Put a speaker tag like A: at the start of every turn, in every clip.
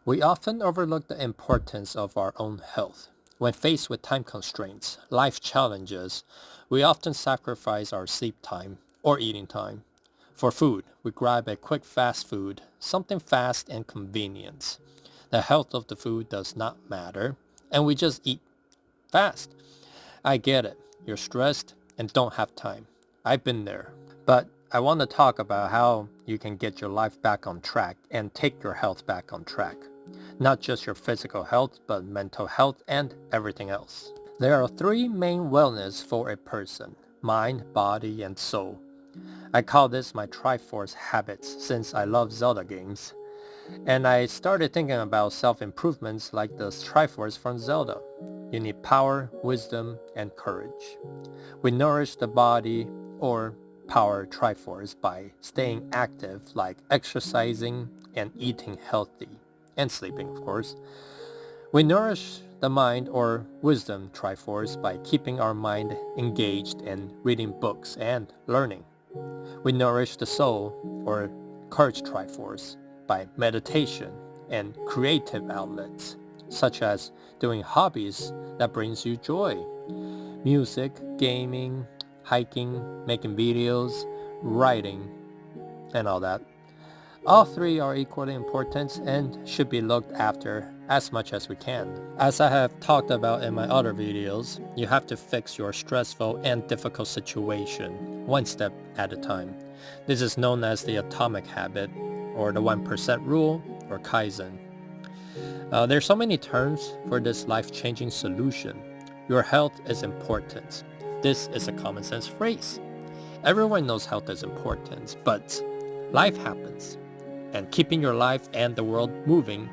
A: We often overlook the importance of our own health. When faced with time constraints, life challenges, we often sacrifice our sleep time or eating time. For food, we grab a quick fast food, something fast and convenient. The health of the food does not matter, and we just eat fast. I get it. You're stressed and don't have time. I've been there. But I want to talk about how you can get your life back on track and take your health back on track. Not just your physical health, but mental health and everything else. There are three main wellness for a person: mind, body, and soul. I call this my TriForce habits since I love Zelda games. And I started thinking about self-improvements like the TriForce from Zelda. You need power, wisdom, and courage. We nourish the body or power Triforce by staying active like exercising and eating healthy and sleeping of course. We nourish the mind or wisdom Triforce by keeping our mind engaged and reading books and learning. We nourish the soul or courage Triforce by meditation and creative outlets such as doing hobbies that brings you joy: music, gaming, hiking, making videos, writing, and all that. All three are equally important and should be looked after as much as we can. As I have talked about in my other videos, you have to fix your stressful and difficult situation one step at a time. This is known as the atomic habit, or the 1% rule, or kaizen. There's so many terms for this life-changing solution. Your health is important. This is a common sense phrase. Everyone knows health is important, but life happens. And keeping your life and the world moving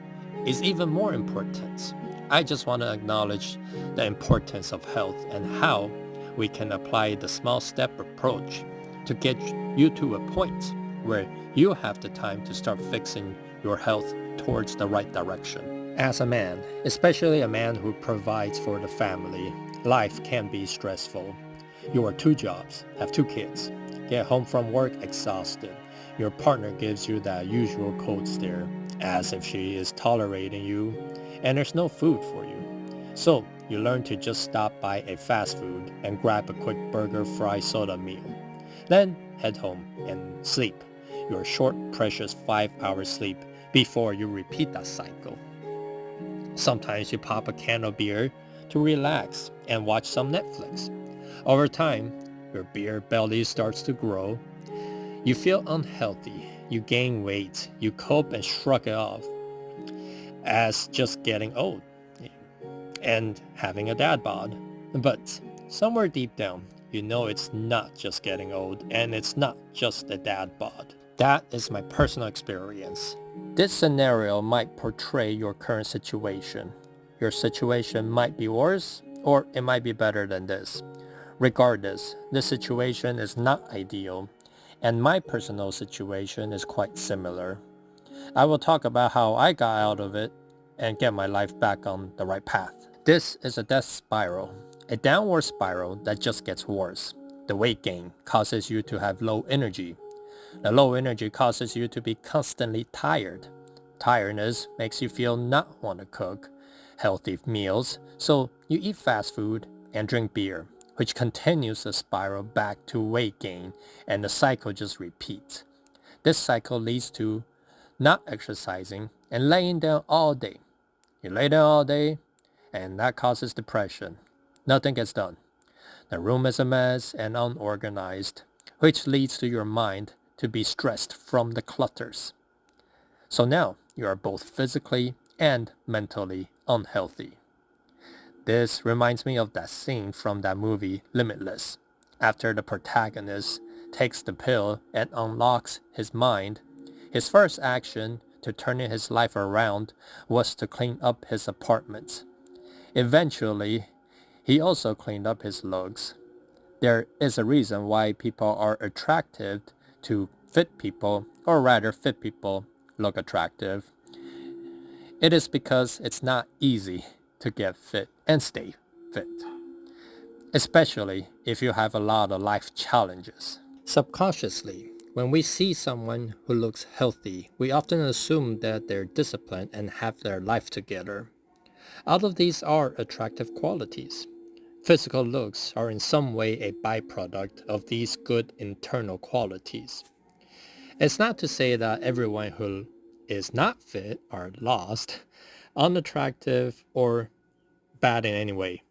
A: is even more important. I just want to acknowledge the importance of health and how we can apply the small step approach to get you to a point where you have the time to start fixing your health towards the right direction. As a man, especially a man who provides for the family, life can be stressful. You work two jobs, have two kids, get home from work exhausted. Your partner gives you that usual cold stare, as if she is tolerating you, and there's no food for you. So you learn to just stop by a fast food and grab a quick burger, fry, soda meal. Then head home and sleep your short, precious 5-hour sleep before you repeat that cycle. Sometimes you pop a can of beer to relax and watch some Netflix. Over time, your beer belly starts to grow. You feel unhealthy, you gain weight, you cope and shrug it off as just getting old and having a dad bod. But somewhere deep down, you know it's not just getting old and it's not just a dad bod. That is my personal experience. This scenario might portray your current situation. Your situation might be worse or it might be better than this. Regardless, this situation is not ideal, and my personal situation is quite similar. I will talk about how I got out of it and get my life back on the right path. This is a death spiral, a downward spiral that just gets worse. The weight gain causes you to have low energy. The low energy causes you to be constantly tired. Tiredness makes you feel not want to cook healthy meals, so you eat fast food and drink beer, which continues the spiral back to weight gain, and the cycle just repeats. This cycle leads to not exercising and laying down all day. You lay down all day, and that causes depression. Nothing gets done. The room is a mess and unorganized, which leads to your mind to be stressed from the clutters. So now you are both physically and mentally unhealthy. This reminds me of that scene from that movie Limitless. After the protagonist takes the pill and unlocks his mind, his first action to turning his life around was to clean up his apartment. Eventually, he also cleaned up his looks. There is a reason why people are attracted to fit people, or rather fit people look attractive. It is because it's not easy to get fit and stay fit, especially if you have a lot of life challenges. Subconsciously, When we see someone who looks healthy, we often assume that they're disciplined and have their life together. All of these are attractive qualities. Physical looks are in some way a byproduct of these good internal qualities. It's not to say that everyone who is not fit are lost, unattractive, or bad in any way.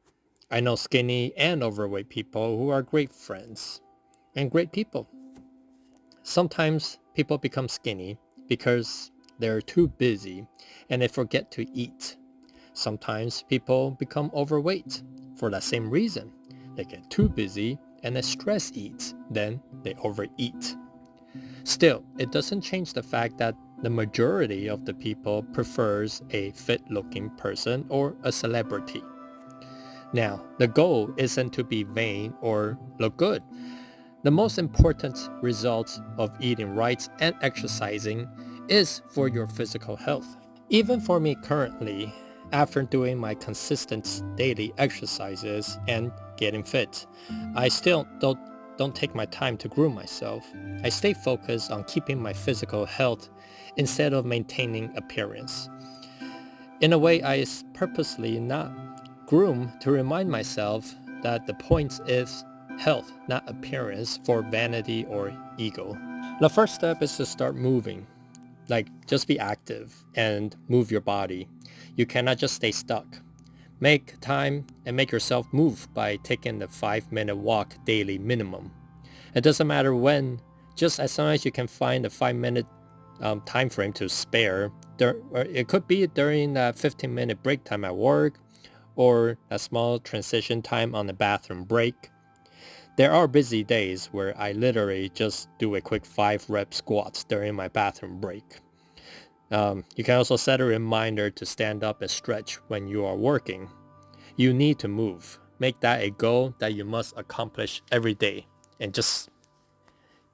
A: I know skinny and overweight people who are great friends and great people. Sometimes people become skinny because they're too busy and they forget to eat. Sometimes people become overweight for that same reason. They get too busy and they stress eat, then they overeat. Still, it doesn't change the fact that the majority of the people prefers a fit-looking person or a celebrity. Now, the goal isn't to be vain or look good. The most important result of eating right and exercising is for your physical health. Even for me currently, after doing my consistent daily exercises and getting fit, I still don't take my time to groom myself. I stay focused on keeping my physical health instead of maintaining appearance. In a way, I purposely not groom to remind myself that the point is health, not appearance for vanity or ego. The first step is to start moving. Like, just be active and move your body. You cannot just stay stuck. Make time and make yourself move by taking the 5-minute walk daily minimum. It doesn't matter when, just as long as you can find a 5-minute time frame to spare. Or it could be during that 15-minute break time at work or a small transition time on the bathroom break. There are busy days where I literally just do a quick 5-rep squats during my bathroom break. You can also set a reminder to stand up and stretch when you are working. You need to move. Make that a goal that you must accomplish every day and just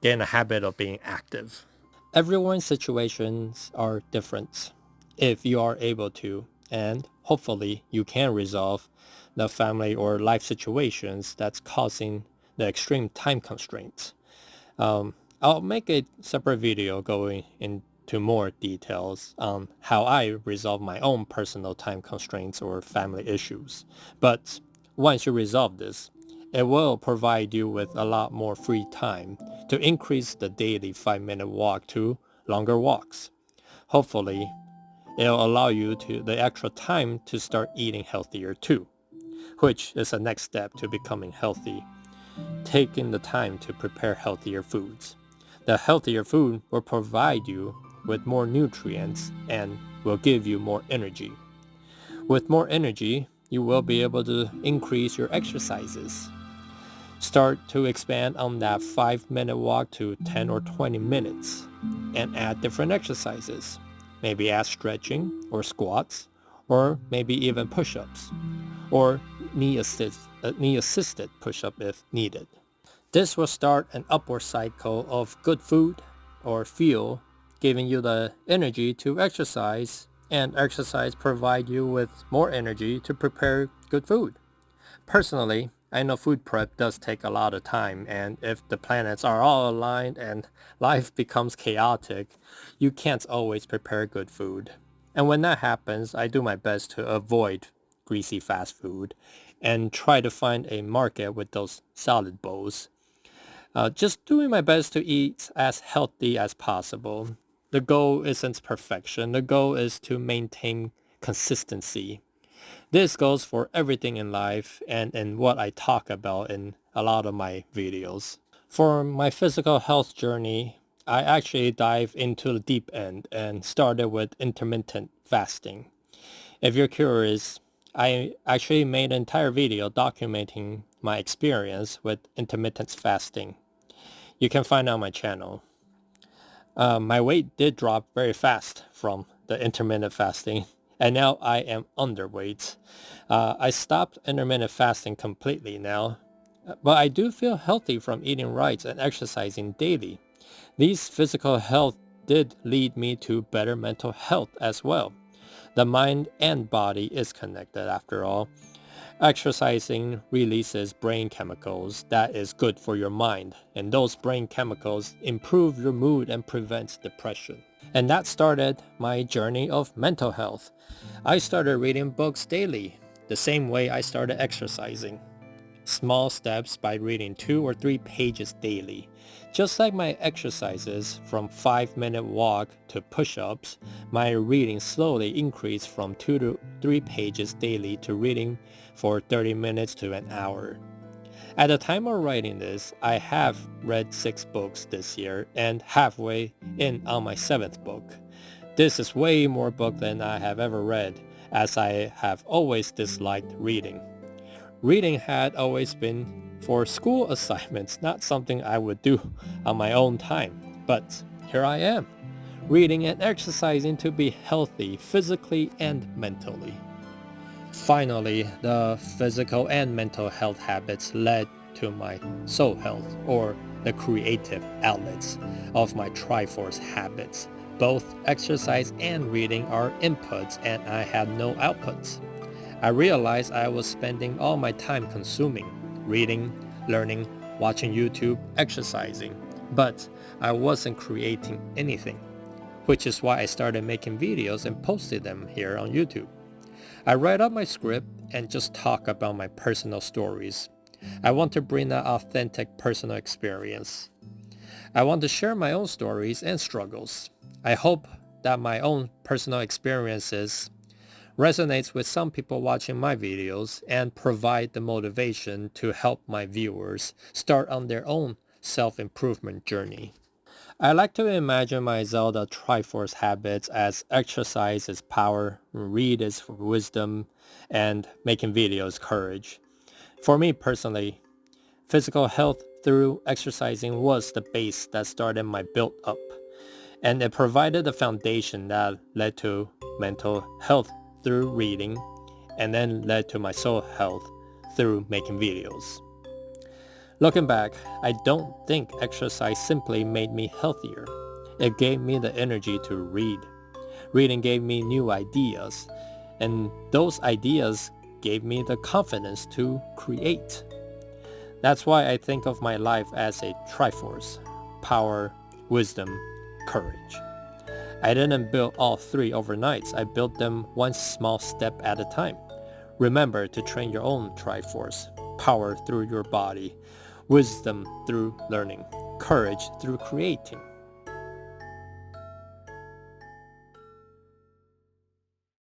A: get in a habit of being active. Everyone's situations are different. If you are able to, and hopefully you can resolve the family or life situations that's causing the extreme time constraints. I'll make a separate video going into more details on how I resolve my own personal time constraints or family issues. But once you resolve this, it will provide you with a lot more free time to increase the daily 5-minute walk to longer walks. Hopefully, it'll allow you to the extra time to start eating healthier too, which is the next step to becoming healthy, taking the time to prepare healthier foods. The healthier food will provide you with more nutrients and will give you more energy. With more energy, you will be able to increase your exercises. Start to expand on that 5-minute walk to 10 or 20 minutes and add different exercises. Maybe add stretching or squats or maybe even push-ups or knee-assisted push-up if needed. This will start an upward cycle of good food or fuel, giving you the energy to exercise, and exercise provide you with more energy to prepare good food. Personally, I know food prep does take a lot of time, and if the planets are all aligned and life becomes chaotic, you can't always prepare good food. And when that happens, I do my best to avoid greasy fast food and try to find a market with those salad bowls. Just doing my best to eat as healthy as possible. The goal isn't perfection. The goal is to maintain consistency. This goes for everything in life and in what I talk about in a lot of my videos. For my physical health journey, I actually dive into the deep end and started with intermittent fasting. If you're curious, I actually made an entire video documenting my experience with intermittent fasting. You can find it on my channel. My weight did drop very fast from the intermittent fasting, and now I am underweight. I stopped intermittent fasting completely now, but I do feel healthy from eating right and exercising daily. These physical health did lead me to better mental health as well. The mind and body is connected after all. Exercising releases brain chemicals that is good for your mind, and those brain chemicals improve your mood and prevent depression. And that started my journey of mental health. I started reading books daily, the same way I started exercising. Small steps by reading 2 or 3 pages daily. Just like my exercises from 5-minute walk to push-ups, my reading slowly increased from 2 to 3 pages daily to reading for 30 minutes to an hour. At the time of writing this, I have read 6 books this year and halfway in on my 7th book. This is way more book than I have ever read, as I have always disliked reading. Reading had always been for school assignments, not something I would do on my own time. But here I am, reading and exercising to be healthy physically and mentally. Finally, the physical and mental health habits led to my soul health, or the creative outlets of my TriForce habits. Both exercise and reading are inputs and I had no outputs. I realized I was spending all my time consuming, reading, learning, watching YouTube, exercising, but I wasn't creating anything, which is why I started making videos and posted them here on YouTube. I write up my script and just talk about my personal stories. I want to bring that authentic personal experience. I want to share my own stories and struggles. I hope that my own personal experiences resonates with some people watching my videos and provide the motivation to help my viewers start on their own self-improvement journey. I like to imagine my Zelda TriForce habits as exercise is power, read is wisdom, and making videos courage. For me personally, physical health through exercising was the base that started my build up, and it provided the foundation that led to mental health through reading, and then led to my soul health through making videos. Looking back, I don't think exercise simply made me healthier. It gave me the energy to read. Reading gave me new ideas, and those ideas gave me the confidence to create. That's why I think of my life as a TriForce: power, wisdom, courage. I didn't build all 3 overnight. I built them one small step at a time. Remember to train your own TriForce: power through your body, wisdom through learning, courage through creating.